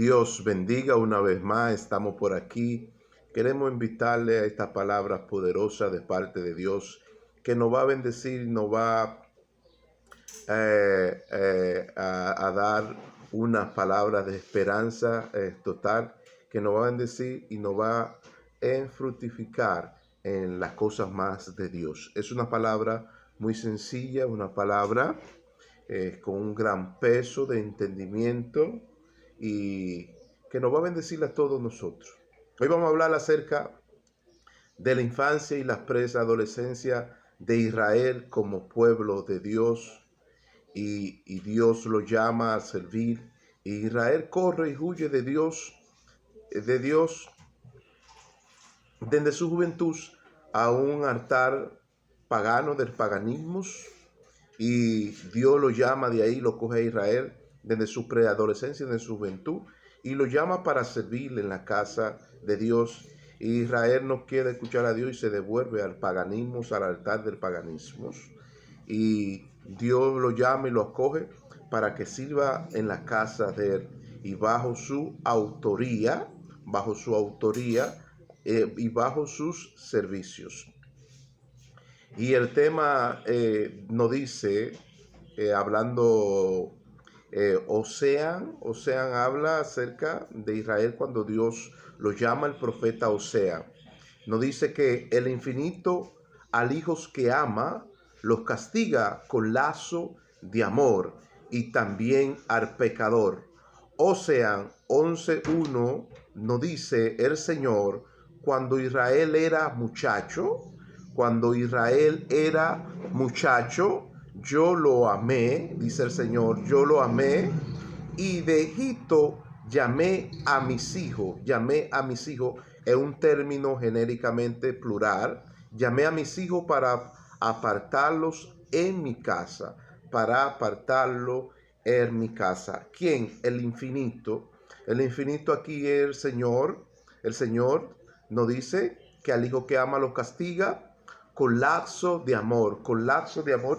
Dios bendiga una vez más, estamos por aquí. Queremos invitarle a esta palabra poderosa de parte de Dios que nos va a bendecir, nos va a dar una palabra de esperanza total, que nos va a bendecir y nos va a fructificar en las cosas más de Dios. Es una palabra muy sencilla, una palabra con un gran peso de entendimiento y que nos va a bendecir a todos nosotros. Hoy vamos a hablar acerca de la infancia y la preadolescencia de Israel como pueblo de Dios, y Dios lo llama a servir. Y Israel corre y huye de Dios desde su juventud a un altar pagano del paganismo, y Dios lo llama de ahí, lo coge a Israel desde su preadolescencia, desde su juventud, y lo llama para servirle en la casa de Dios. Y Israel no quiere escuchar a Dios y se devuelve al paganismo, al altar del paganismo. Y Dios lo llama y lo acoge para que sirva en la casa de él, y bajo su autoría y bajo sus servicios. Y el tema nos dice, hablando, Osean habla acerca de Israel cuando Dios lo llama el profeta Oseas. Nos dice que el infinito al hijos que ama los castiga con lazo de amor, y también al pecador. Osean 11:1 nos dice el Señor: cuando Israel era muchacho, yo lo amé, dice el Señor, yo lo amé, y de Egipto llamé a mis hijos. Es un término genéricamente plural. Llamé a mis hijos para apartarlos en mi casa, ¿Quién? El infinito. El infinito aquí es el Señor. El Señor nos dice que al hijo que ama lo castiga con lazo de amor.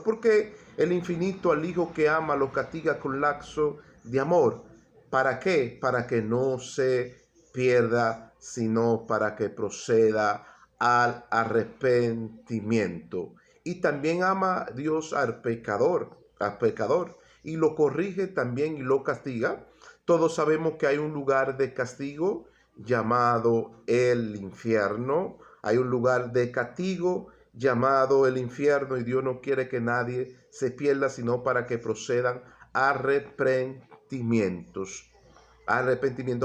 Porque el infinito al hijo que ama lo castiga con lazo de amor. ¿Para qué? Para que no se pierda, sino para que proceda al arrepentimiento. Y también ama Dios al pecador, y lo corrige también y lo castiga. Todos sabemos que hay un lugar de castigo llamado el infierno. Hay un lugar de castigo llamado el infierno, y Dios no quiere que nadie se pierda, sino para que procedan arrepentimiento.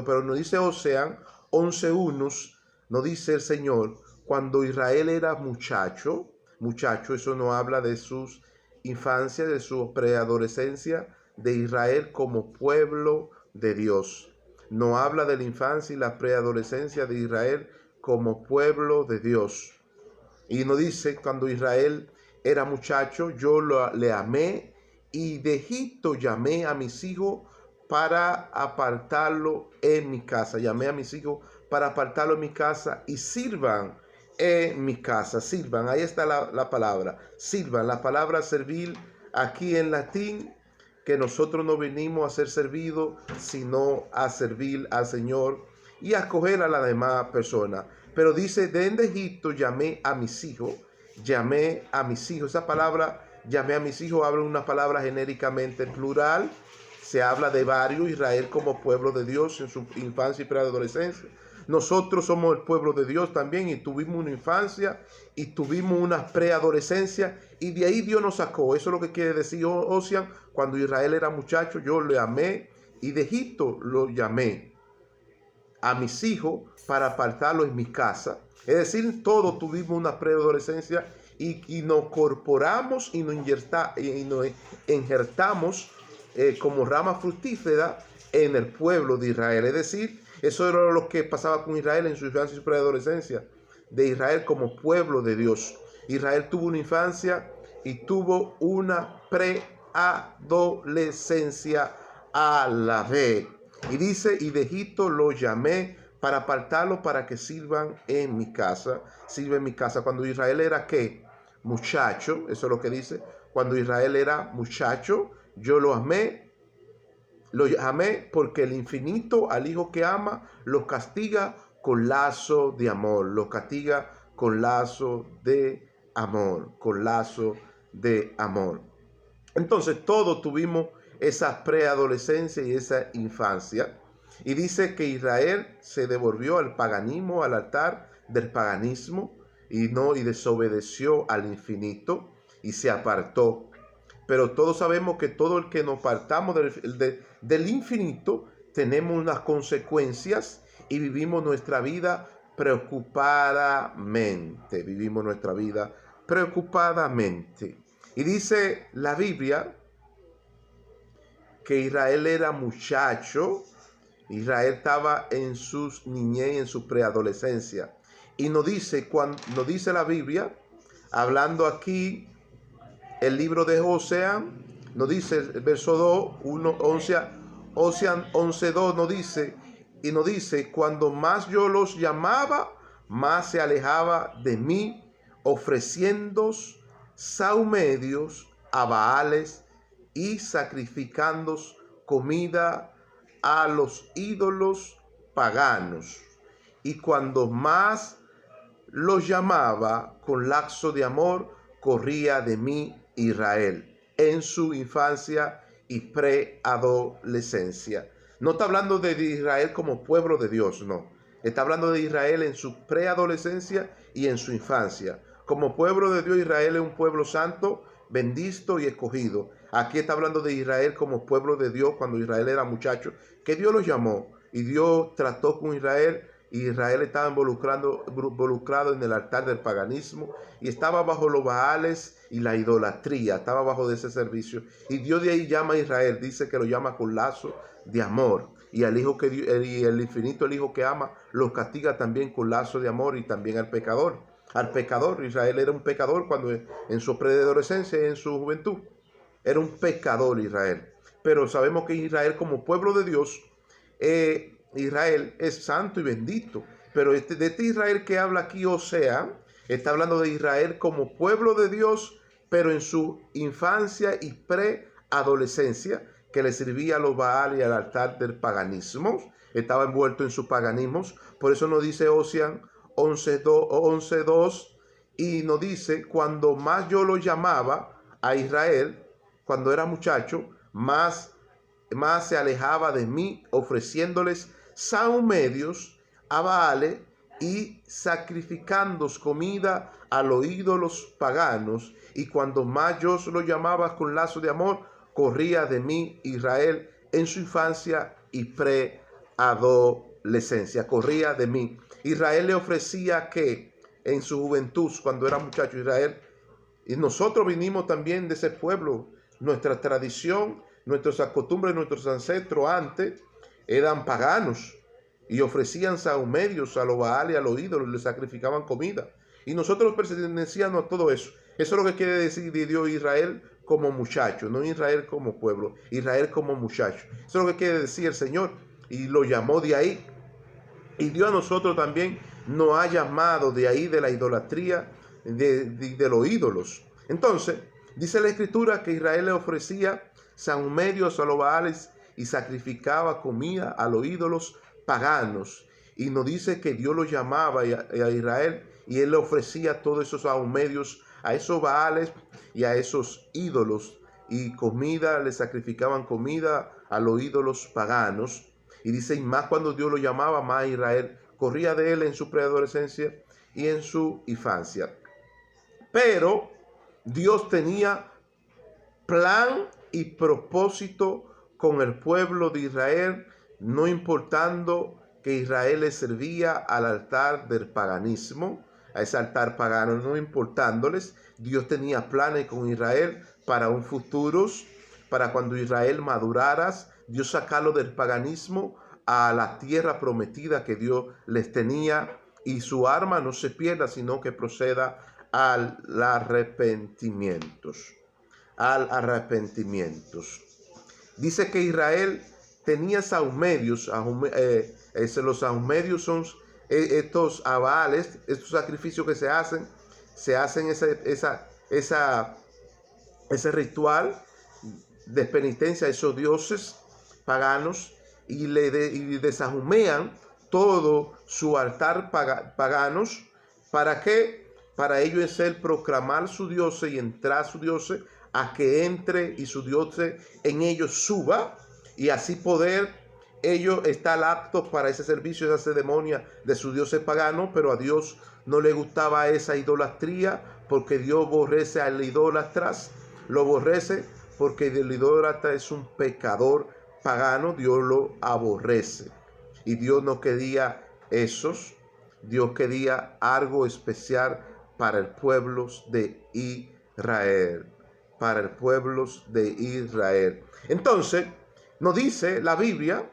Pero nos dice Oseas 11:1, nos dice el Señor: cuando Israel era muchacho, eso no habla de sus infancia, de su preadolescencia de Israel como pueblo de Dios. No habla de la infancia y la preadolescencia de Israel como pueblo de Dios. Y nos dice: cuando Israel era muchacho, yo le amé, y de Egipto llamé a mis hijos para apartarlo en mi casa. Llamé a mis hijos para apartarlo en mi casa, y sirvan en mi casa. Sirvan, ahí está la palabra, sirvan. La palabra servir aquí en latín, que nosotros no venimos a ser servidos, sino a servir al Señor y a acoger a la demás persona. Pero dice: desde Egipto llamé a mis hijos. Esa palabra, llamé a mis hijos, habla una palabra genéricamente plural. Se habla de varios, Israel como pueblo de Dios en su infancia y preadolescencia. Nosotros somos el pueblo de Dios también, y tuvimos una infancia y tuvimos una preadolescencia, y de ahí Dios nos sacó. Eso es lo que quiere decir Oseas: cuando Israel era muchacho, yo le amé, y de Egipto lo llamé a mis hijos para apartarlo en mi casa. Es decir, todos tuvimos una preadolescencia, y nos incorporamos y nos injertamos como rama fructífera en el pueblo de Israel. Es decir, eso era lo que pasaba con Israel en su infancia y su preadolescencia, de Israel como pueblo de Dios. Israel tuvo una infancia y tuvo una preadolescencia a la vez. Y dice: y de Egipto lo llamé para apartarlo, para que sirvan en mi casa. Sirve en mi casa. Cuando Israel era, ¿qué? Muchacho. Eso es lo que dice. Cuando Israel era muchacho, yo lo amé, Lo amé porque el infinito al hijo que ama los castiga con lazo de amor. Los castiga con lazo de amor. Con lazo de amor. Entonces todos tuvimos esa preadolescencia y esa infancia. Y dice que Israel se devolvió al paganismo, al altar del paganismo, y desobedeció al infinito y se apartó. Pero todos sabemos que todo el que nos apartamos del infinito, tenemos unas consecuencias y vivimos nuestra vida preocupadamente. Vivimos nuestra vida preocupadamente. Y dice la Biblia que Israel era muchacho. Israel estaba en su niñez, en su preadolescencia. Y nos dice la Biblia, hablando aquí, el libro de Oseas, nos dice el verso 2, 11:2 nos dice, cuando más yo los llamaba, más se alejaba de mí, ofreciendo sahumerios a Baales y sacrificando comida a los ídolos paganos. Y cuando más los llamaba con lazo de amor, corría de mí Israel en su infancia y preadolescencia. No está hablando de Israel como pueblo de Dios, no. Está hablando de Israel en su preadolescencia y en su infancia. Como pueblo de Dios, Israel es un pueblo santo, bendito y escogido. Aquí está hablando de Israel como pueblo de Dios cuando Israel era muchacho, que Dios los llamó y Dios trató con Israel. Y Israel estaba involucrado en el altar del paganismo y estaba bajo los Baales y la idolatría, estaba bajo de ese servicio. Y Dios de ahí llama a Israel, dice que lo llama con lazo de amor. Y al hijo y el infinito, el hijo que ama, los castiga también con lazo de amor, y también al pecador. Al pecador, Israel era un pecador cuando en su preadolescencia y en su juventud. Era un pecador Israel. Pero sabemos que Israel como pueblo de Dios, Israel es santo y bendito, pero de este Israel que habla aquí Oseas, está hablando de Israel como pueblo de Dios, pero en su infancia y preadolescencia, que le servía a los Baal y al altar del paganismo, estaba envuelto en sus paganismos. Por eso nos dice Oseas 11:2, y nos dice, cuando más yo lo llamaba a Israel, cuando era muchacho, más se alejaba de mí, ofreciéndoles sahumerios a Baales y sacrificando comida a los ídolos paganos. Y cuando más yo lo llamaba con lazo de amor, corría de mí Israel en su infancia y preadolescencia. Corría de mí. Israel le ofrecía que en su juventud, cuando era muchacho, Israel, y nosotros vinimos también de ese pueblo, nuestra tradición, nuestras costumbres, nuestros ancestros antes eran paganos y ofrecían sahumerios a los Baal y a los ídolos, les sacrificaban comida. Y nosotros pertenecíamos a todo eso. Eso es lo que quiere decir de Dios Israel como muchacho, no Israel como pueblo, Israel como muchacho. Eso es lo que quiere decir el Señor, y lo llamó de ahí. Y Dios a nosotros también nos ha llamado de ahí, de la idolatría, de los ídolos. Entonces, dice la Escritura que Israel le ofrecía sahumerios a los Baales y sacrificaba comida a los ídolos paganos. Y nos dice que Dios lo llamaba a Israel y él le ofrecía todos esos sahumerios a esos Baales y a esos ídolos. Y comida, le sacrificaban comida a los ídolos paganos. Y dice, y más cuando Dios lo llamaba, más Israel corría de él en su preadolescencia y en su infancia. Pero Dios tenía plan y propósito con el pueblo de Israel, no importando que Israel le servía al altar del paganismo, a ese altar pagano, no importándoles. Dios tenía planes con Israel para un futuro, para cuando Israel madurara, Dios sacarlo del paganismo a la tierra prometida que Dios les tenía, y su arma no se pierda, sino que proceda al arrepentimiento. Dice que Israel tenía sahumerios. Los sahumerios son estos avales, estos sacrificios que se hacen ese ritual de penitencia a esos dioses, paganos y desahumean todo su altar paganos. ¿Para qué? Para ellos es el proclamar su Dios y entrar su Dios a que entre y su Dios en ellos suba, y así poder ellos estar aptos para ese servicio, esa ceremonia de su Dios pagano. Pero a Dios no le gustaba esa idolatría, porque Dios aborrece al idólatras, lo aborrece porque el idólatra es un pecador pagano, Dios lo aborrece. Y Dios no quería esos, Dios quería algo especial para el pueblo de Israel, para el pueblo de Israel. Entonces, nos dice la Biblia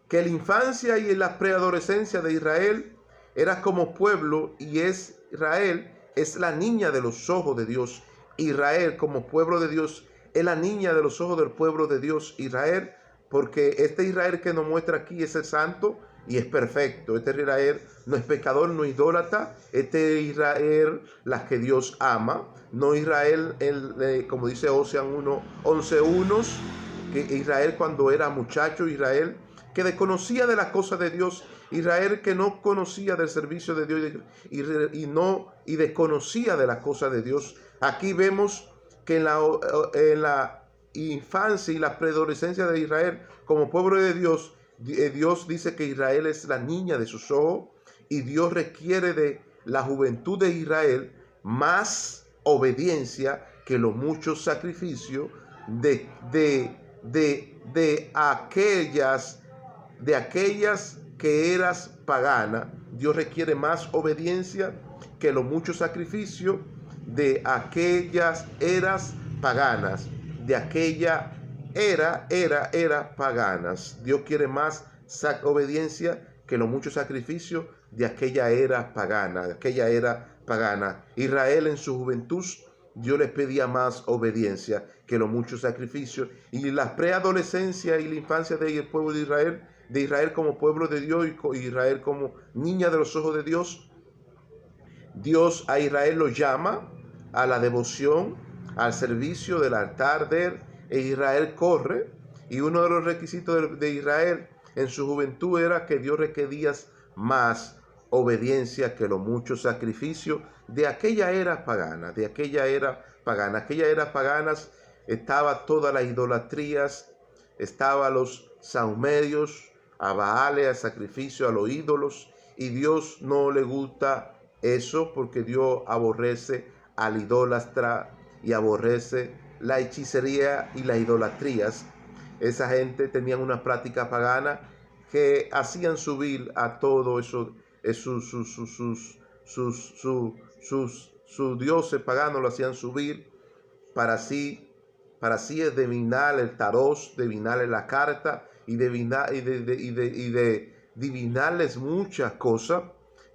que la infancia y la preadolescencia de Israel era como pueblo, y Israel es la niña de los ojos de Dios. Israel como pueblo de Dios es la niña de los ojos del pueblo de Dios, Israel, porque este Israel que nos muestra aquí es el santo y es perfecto. Este Israel no es pecador, no es idólatra. Este Israel, la que Dios ama. No Israel, como dice Oseas 11:1, que Israel cuando era muchacho, Israel que desconocía de las cosas de Dios, Israel que no conocía del servicio de Dios y desconocía de las cosas de Dios. Aquí vemos que en la infancia y la preadolescencia de Israel como pueblo de Dios, Dios dice que Israel es la niña de sus ojos, y Dios requiere de la juventud de Israel más obediencia que los muchos sacrificios de aquellas que eras pagana. Dios requiere más obediencia que los muchos sacrificios de aquellas eras paganas, de aquella era paganas. Dios quiere más obediencia que los muchos sacrificios de aquella era pagana, Israel en su juventud, Dios les pedía más obediencia que los muchos sacrificios. Y la preadolescencia y la infancia del pueblo de Israel como pueblo de Dios, y Israel como niña de los ojos de Dios, Dios a Israel lo llama a la devoción, al servicio del altar de él, e Israel corre. Y uno de los requisitos de Israel en su juventud era que Dios requería más obediencia que los muchos sacrificios de aquella era pagana, aquella era paganas estaba todas las idolatrías, estaba los saumerios, a Baales, a sacrificio a los ídolos, y Dios no le gusta eso, porque Dios aborrece al idólatra y aborrece la hechicería y las idolatrías. Esa gente tenía una práctica pagana que hacían subir a todo eso, sus dioses paganos lo hacían subir para así adivinar el tarot, adivinarle la carta y adivinarles muchas cosas.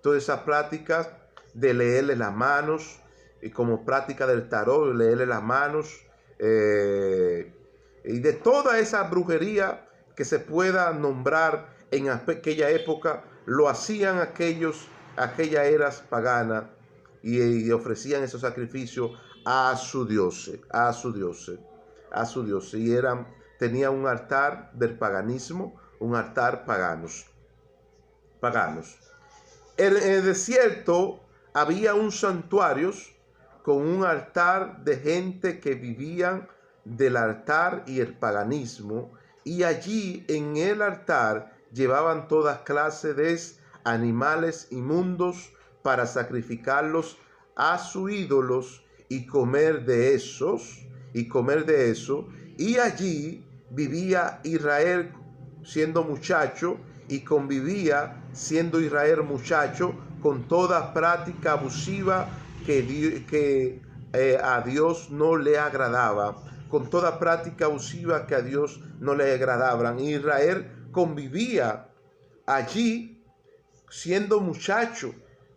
Toda esa práctica de leerle las manos, y como práctica del tarot, leerle las manos, y de toda esa brujería que se pueda nombrar en aquella época, lo hacían aquella eras pagana, y ofrecían esos sacrificios a su Dios, y tenían un altar del paganismo, un altar paganos. En el desierto había un santuario con un altar de gente que vivían del altar y el paganismo, y allí en el altar llevaban todas clases de animales inmundos para sacrificarlos a sus ídolos y comer de eso. Y allí vivía Israel siendo muchacho, y convivía siendo Israel muchacho con toda práctica abusiva que a Dios no le agradaba, con toda práctica abusiva que a Dios no le agradaban. Israel convivía allí siendo muchacho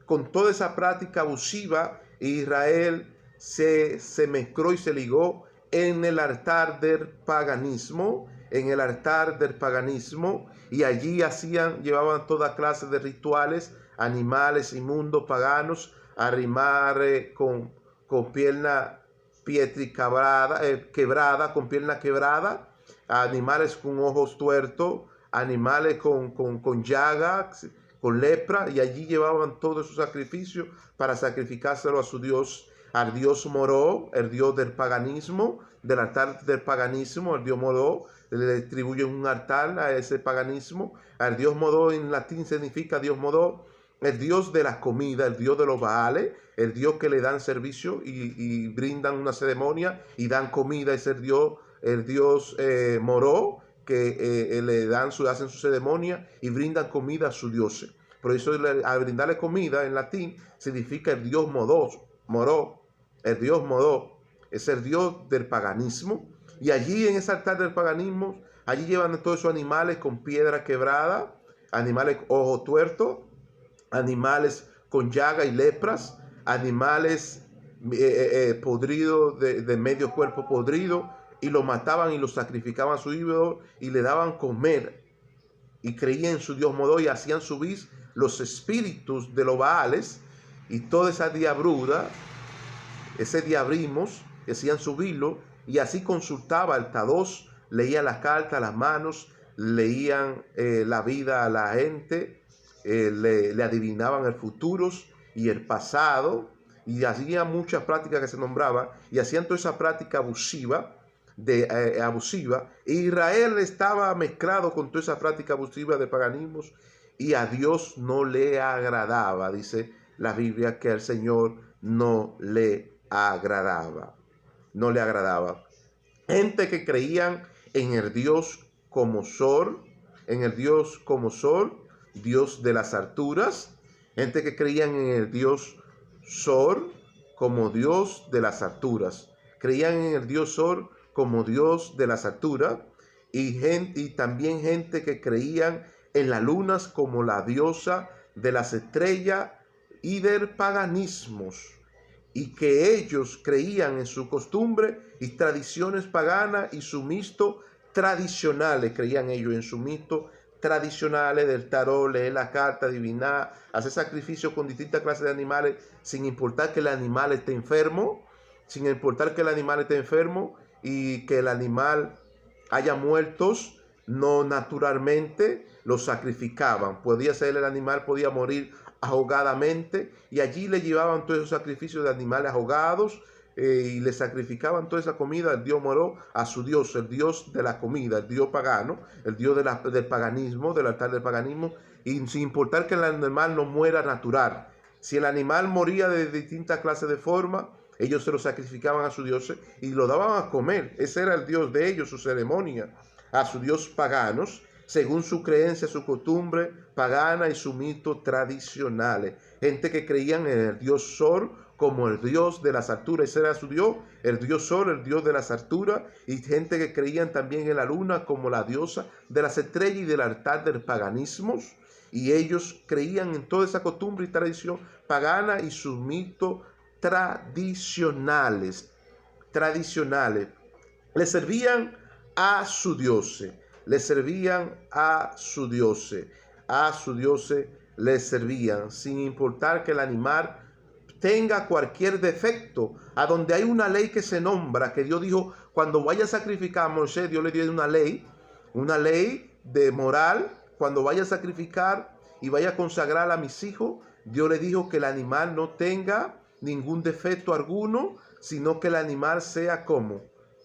con toda esa práctica abusiva. Israel se mezcló y se ligó en el altar del paganismo, y allí llevaban toda clase de rituales, animales inmundos paganos, arrimar con pierna quebrada, con pierna quebrada, animales con ojos tuertos, animales con llagas, con lepra, y allí llevaban todo su sacrificio para sacrificárselo a su Dios, al Dios Moró, el Dios del paganismo, del altar del paganismo, el Dios Moró. Le atribuyen un altar a ese paganismo. Al Dios Moró en latín significa Dios Moró, el Dios de la comida, el Dios de los Baales, el Dios que le dan servicio y brindan una ceremonia y dan comida. Es el Dios Moró, que hacen su ceremonia y brindan comida a su dioses. Por eso al brindarle comida en latín significa el Dios Moró, el Dios Moró, es el Dios del paganismo. Y allí en ese altar del paganismo, allí llevan todos esos animales con piedra quebrada, animales ojo tuerto, animales con llaga y lepras, animales podridos, de medio cuerpo podrido, y lo mataban y lo sacrificaban a su ídolo y le daban comer, y creían en su Dios Moró y hacían subir los espíritus de los Baales y toda esa diabluda, ese diabrismos, hacían subirlo, y así consultaba el Tados, leía las cartas, las manos, leían la vida a la gente, le adivinaban el futuro y el pasado, y hacían muchas prácticas que se nombraban, y hacían toda esa práctica abusiva, Israel estaba mezclado con toda esa práctica abusiva de paganismos, y a Dios no le agradaba, dice la Biblia, que al Señor no le agradaba. No le agradaba. Gente que creían en el Dios como Sol, en el Dios como Sol, Dios de las alturas. Gente que creían en el Dios Sol como Dios de las alturas. Creían en el Dios Sol como Dios de las alturas. Y también gente que creían en las lunas como la diosa de las estrellas y del paganismos, y que ellos creían en su costumbre y tradiciones paganas y su mito tradicionales. Creían ellos en su mito tradicionales del tarot, leer la carta, adivinar, hacer sacrificios con distintas clases de animales, sin importar que el animal esté enfermo, y que el animal haya muertos no naturalmente, los sacrificaban. Podía ser el animal, podía morir ahogadamente, y allí le llevaban todos esos sacrificios de animales ahogados, y le sacrificaban toda esa comida al Dios Moró, a su Dios, el Dios de la comida, el Dios pagano, el Dios del paganismo, del altar del paganismo, y sin importar que el animal no muera natural. Si el animal moría de distintas clases de forma, ellos se lo sacrificaban a sus dioses y lo daban a comer. Ese era el Dios de ellos, su ceremonia, a sus dioses paganos, según su creencia, su costumbre pagana y su mito tradicionales. Gente que creían en el Dios Sol como el Dios de las alturas, ese era su Dios, el Dios Sol, el Dios de las alturas, y gente que creían también en la luna como la diosa de las estrellas y del altar del paganismo, y ellos creían en toda esa costumbre y tradición pagana y sus mitos tradicionales. Le servían a su dioses, les servían, sin importar que el animal tenga cualquier defecto. A donde hay una ley que se nombra, que Dios dijo, cuando vaya a sacrificar a Moisés, Dios le dio una ley de moral, cuando vaya a sacrificar y vaya a consagrar a mis hijos, Dios le dijo que el animal no tenga ningún defecto alguno, sino que el animal sea como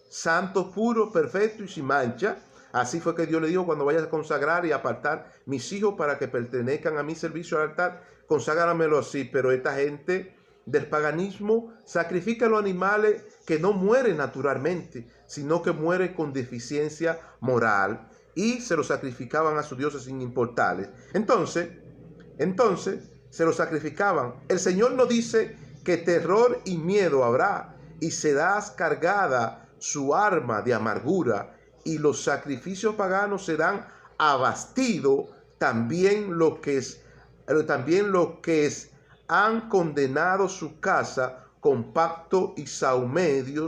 santo, puro, perfecto y sin mancha. Así fue que Dios le dijo, cuando vayas a consagrar y apartar mis hijos para que pertenezcan a mi servicio al altar, conságramelo así. Pero esta gente del paganismo sacrifica a los animales que no mueren naturalmente, sino que mueren con deficiencia moral, y se los sacrificaban a sus dioses sin importarles. Entonces, se los sacrificaban. El Señor nos dice que terror y miedo habrá, y serás cargada su arma de amargura, y los sacrificios paganos serán abastidos. También los que han condenado su casa con pacto y saumedio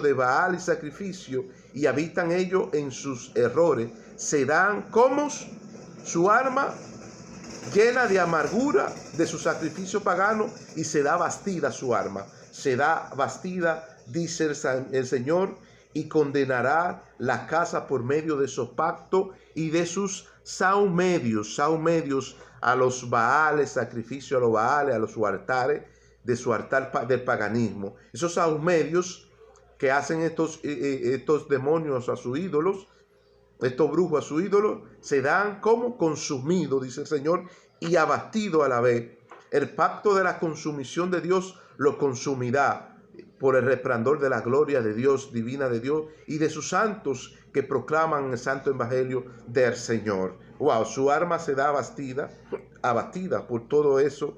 de Baal y sacrificio, y habitan ellos en sus errores, serán como su arma llena de amargura de su sacrificio pagano, y será bastida su arma. Será bastida, dice el Señor, y condenará la casa por medio de su pacto y de sus saumedios a los Baales, sacrificio a los Baales, a los altares, de su altar del paganismo. Esos saumedios que hacen estos demonios a sus ídolos, estos brujos a su ídolo, se dan como consumidos, dice el Señor, y abatido a la vez. El pacto de la consumición de Dios lo consumirá por el resplandor de la gloria de Dios, divina de Dios, y de sus santos que proclaman el santo evangelio del Señor. Wow, su arma se da abatida por todo eso,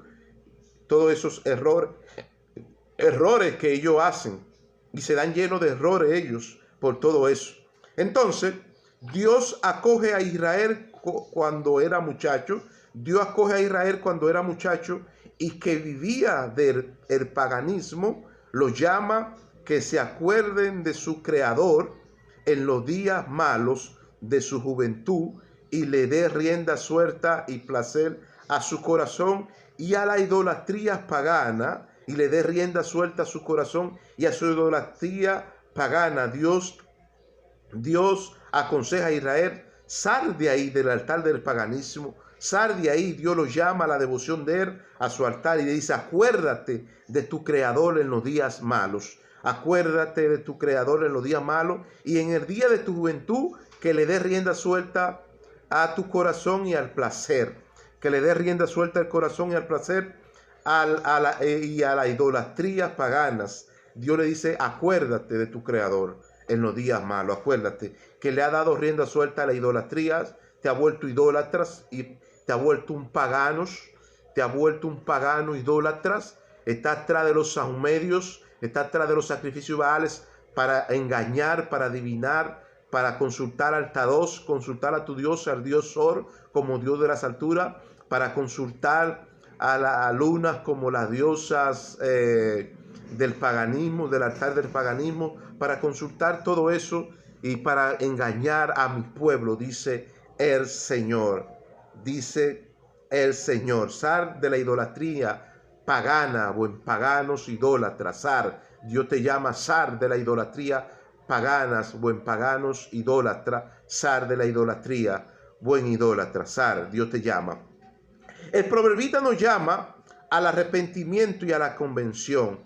todos esos errores que ellos hacen, y se dan llenos de errores ellos por todo eso. Entonces, Dios acoge a Israel cuando era muchacho. Dios acoge a Israel cuando era muchacho y que vivía del paganismo. Los llama que se acuerden de su Creador en los días malos de su juventud y le dé rienda suelta y placer a su corazón y a la idolatría pagana, y le dé rienda suelta a su corazón y a su idolatría pagana. Dios aconseja a Israel: sal de ahí, del altar del paganismo, sal de ahí. Dios lo llama a la devoción de él, a su altar, y le dice: acuérdate de tu Creador en los días malos. Acuérdate de tu Creador en los días malos, y en el día de tu juventud, que le dé rienda suelta a tu corazón y al placer. Que le dé rienda suelta al corazón y al placer y a la idolatría paganas. Dios le dice: acuérdate de tu Creador en los días malos. Acuérdate que le ha dado rienda suelta a la idolatría, te ha vuelto idólatras y te ha vuelto un paganos, te ha vuelto un pagano idólatras. Está atrás de los saumerios, está atrás de los sacrificios baales para engañar, para adivinar, para consultar al Tados, consultar a tu Dios, al Dios Sor, como Dios de las alturas, para consultar a las lunas como las diosas del paganismo, del altar del paganismo, para consultar todo eso y para engañar a mi pueblo, dice el Señor. Dice el Señor: sal de la idolatría pagana, buen paganos, idólatras. Sal, Dios te llama: sal de la idolatría paganas, buen paganos, idólatra. Sal de la idolatría, buen idólatra. Sal, Dios te llama. El proverbista nos llama al arrepentimiento y a la convención.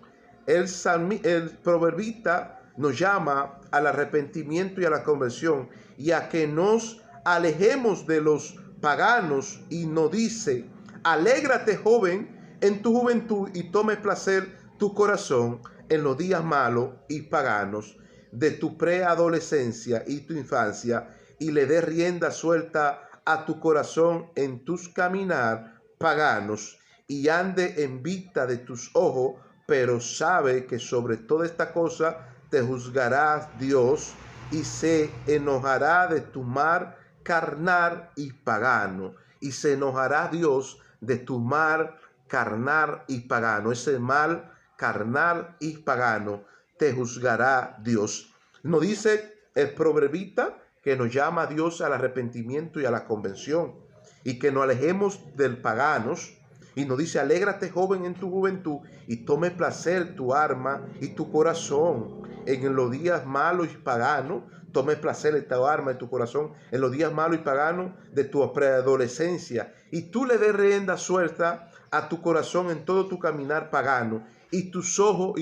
El proverbista nos llama al arrepentimiento y a la conversión, y a que nos alejemos de los paganos, y nos dice: alégrate, joven, en tu juventud, y tome placer tu corazón en los días malos y paganos de tu preadolescencia y tu infancia, y le dé rienda suelta a tu corazón en tus caminar paganos, y ande en vista de tus ojos, pero sabe que sobre toda esta cosa te juzgará Dios, y se enojará de tu mal carnal y pagano. Y se enojará Dios de tu mal carnal y pagano. Ese mal carnal y pagano te juzgará Dios. Nos dice el proverbista que nos llama a Dios al arrepentimiento y a la convención, y que nos alejemos del paganos. Y nos dice: alégrate, joven, en tu juventud, y tome placer tu alma y tu corazón en los días malos y paganos. Tome placer en tu alma y tu corazón en los días malos y paganos de tu preadolescencia. Y tú le des rienda suelta a tu corazón en todo tu caminar pagano. Y tus ojos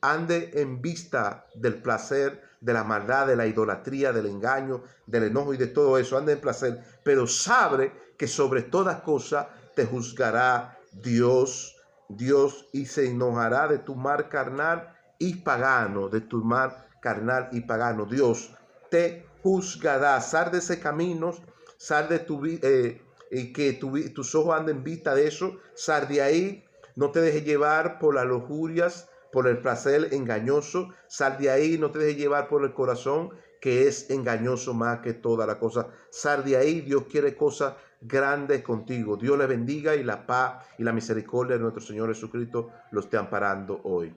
ande en vista del placer, de la maldad, de la idolatría, del engaño, del enojo y de todo eso. Ande en placer. Pero sabe que sobre todas cosas te juzgará Dios, y se enojará de tu mal carnal y pagano, de tu mal carnal y pagano. Dios te juzgará. Sal de ese camino, sal de tus ojos anden en vista de eso. Sal de ahí, no te dejes llevar por las lujurias, por el placer engañoso. Sal de ahí, no te dejes llevar por el corazón, que es engañoso más que toda la cosa. Sal de ahí. Dios quiere cosas grandes contigo. Dios le bendiga, y la paz y la misericordia de nuestro Señor Jesucristo los esté amparando hoy.